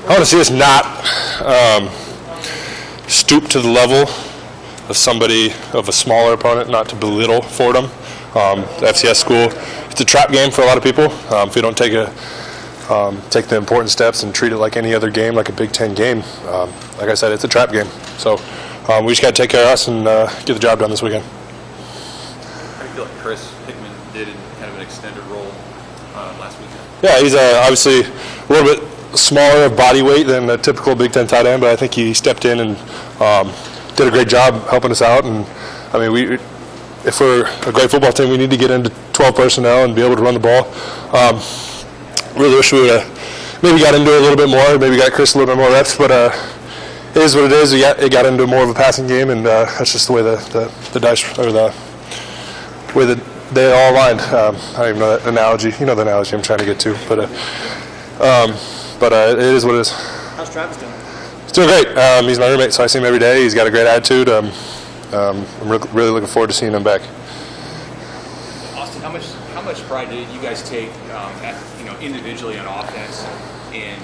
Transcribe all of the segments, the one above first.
I want to see us not stoop to the level of somebody, of a smaller opponent, not to belittle Fordham. The FCS school, it's a trap game for a lot of people. If we don't take the important steps and treat it like any other game, like a Big Ten game, like I said, it's a trap game. So we just got to take care of us and get the job done this weekend. How do you feel like Chris Hickman did in kind of an extended role last weekend? Yeah, he's obviously a little bit smaller of body weight than a typical Big Ten tight end, but I think he stepped in and did a great job helping us out. And I mean, if we're a great football team, we need to get into 12 personnel and be able to run the ball. Really wish we would have maybe got into it a little bit more, maybe got Chris a little bit more reps, but it is what it is. It got into more of a passing game, and that's just the way the dice, or the way that they all aligned. I don't even know that analogy. You know the analogy I'm trying to get to, but it is what it is. How's Travis doing? He's doing great. He's my roommate, so I see him every day. He's got a great attitude. I'm really looking forward to seeing him back. Austin, how much pride did you guys take, individually on offense in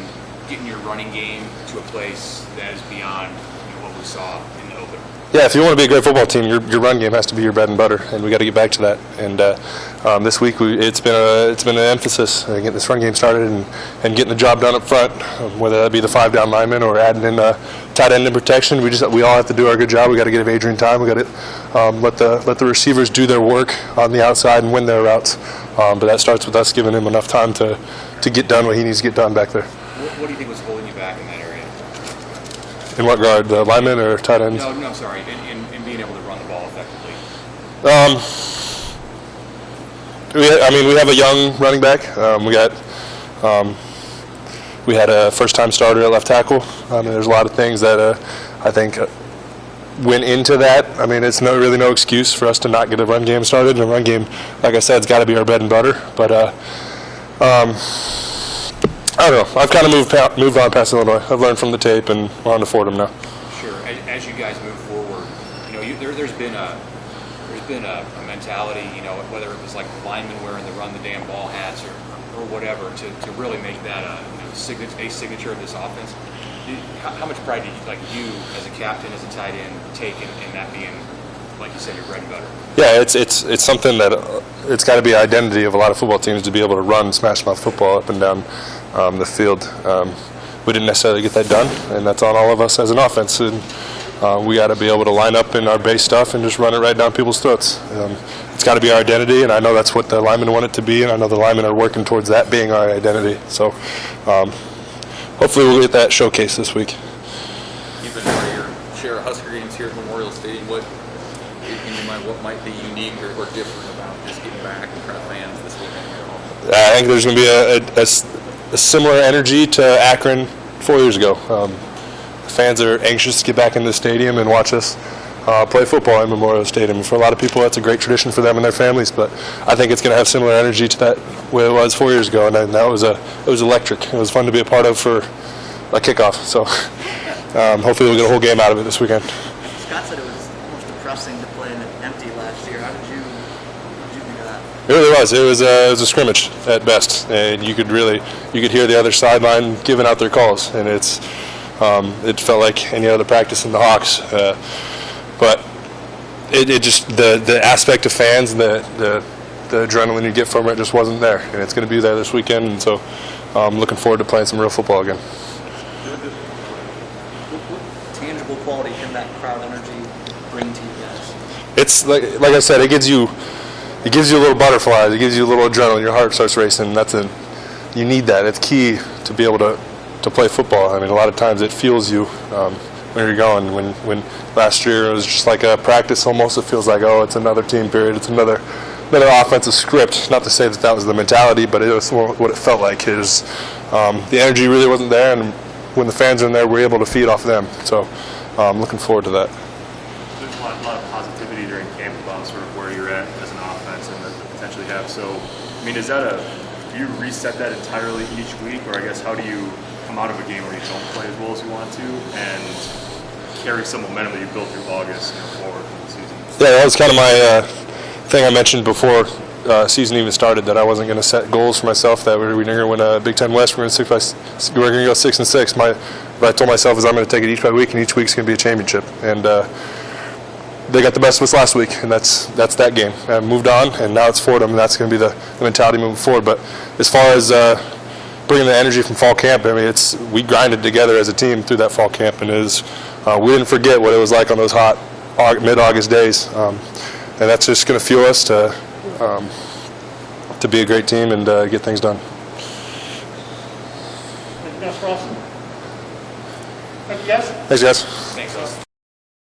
getting your running game to a place that is beyond what we saw in the opener? Yeah, if you want to be a great football team, your run game has to be your bread and butter, and we got to get back to that. And this week it's been an emphasis getting this run game started and getting the job done up front, whether that be the 5-down lineman or adding in tight end in protection. We all have to do our good job. We got to give Adrian time. We got to let the receivers do their work on the outside and win their routes. But that starts with us giving him enough time to get done what he needs to get done back there. What do you think was holding you back in that area? In what regard, the linemen or tight ends? No, sorry. In being able to run the ball effectively. We have a young running back. We had a first-time starter at left tackle. There's a lot of things that I think went into that. I mean, it's really no excuse for us to not get a run game started. And a run game, like I said, it's got to be our bread and butter. But I don't know. I've kind of moved on past Illinois. I've learned from the tape, and we're on to Fordham now. Sure. As you guys move forward, there's been a mentality, whether it was like linemen wearing the run the damn ball hats or whatever, to really make that a signature of this offense. How much pride did you as a captain, as a tight end, take in that being, like you said, your bread and butter? Yeah, it's something that it's got to be an identity of a lot of football teams to be able to run smash mouth football up and down the field. We didn't necessarily get that done, and that's on all of us as an offense. And we got to be able to line up in our base stuff and just run it right down people's throats. It's got to be our identity, and I know that's what the linemen want it to be, and I know the linemen are working towards that being our identity. So hopefully we'll get that showcase this week. You've been part of your share of Husker games here at Memorial Stadium. What, in your mind, what might be unique or different about just getting back in front of fans this weekend? I think there's going to be a similar energy to Akron 4 years ago. Fans are anxious to get back in the stadium and watch us play football in Memorial Stadium. For a lot of people, that's a great tradition for them and their families, but I think it's going to have similar energy to that way it was 4 years ago, and that it was electric. It was fun to be a part of for a kickoff. So hopefully we'll get a whole game out of it this weekend. Scott said it was almost depressing to play in an empty last year. How did you think of that? It really was. It was a scrimmage at best, and you could hear the other sideline giving out their calls, and it felt like any other practice in the Hawks. But it just the aspect of fans and the adrenaline you get from it just wasn't there, and it's going to be there this weekend. And so I'm looking forward to playing some real football again. What tangible quality can that crowd energy bring to you guys? It's like I said, it gives you a little butterflies, it gives you a little adrenaline, your heart starts racing. You need that. It's key to be able to play football. I mean, a lot of times it fuels you when you're going. When last year it was just like a practice almost, it feels like, it's another team period, it's another offensive script. Not to say that was the mentality, but it was what it felt like. It was, the energy really wasn't there, and when the fans are in there, we're able to feed off them. So I'm looking forward to that. There's a lot of positivity during camp about sort of where you're at as an offense and the potential you have. So, I mean, do you reset that entirely each week, or I guess how do you come out of a game where you don't play as well as you want to and carry some momentum that you built through August forward in the season? Yeah, that was kind of my thing I mentioned before season even started that I wasn't going to set goals for myself that we were going to win a Big Ten West. We're going to go 6-6. What I told myself is I'm going to take it each by week, and each week's going to be a championship. And they got the best of us last week, and that's that game. I moved on, and now it's Fordham, and that's going to be the mentality moving forward. But as far as bringing the energy from fall camp, I mean, we grinded together as a team through that fall camp, and we didn't forget what it was like on those hot mid-August days. And that's just going to fuel us to be a great team and get things done. Anything else for us? Thank you, guys. Thanks, guys. Thanks, Russ.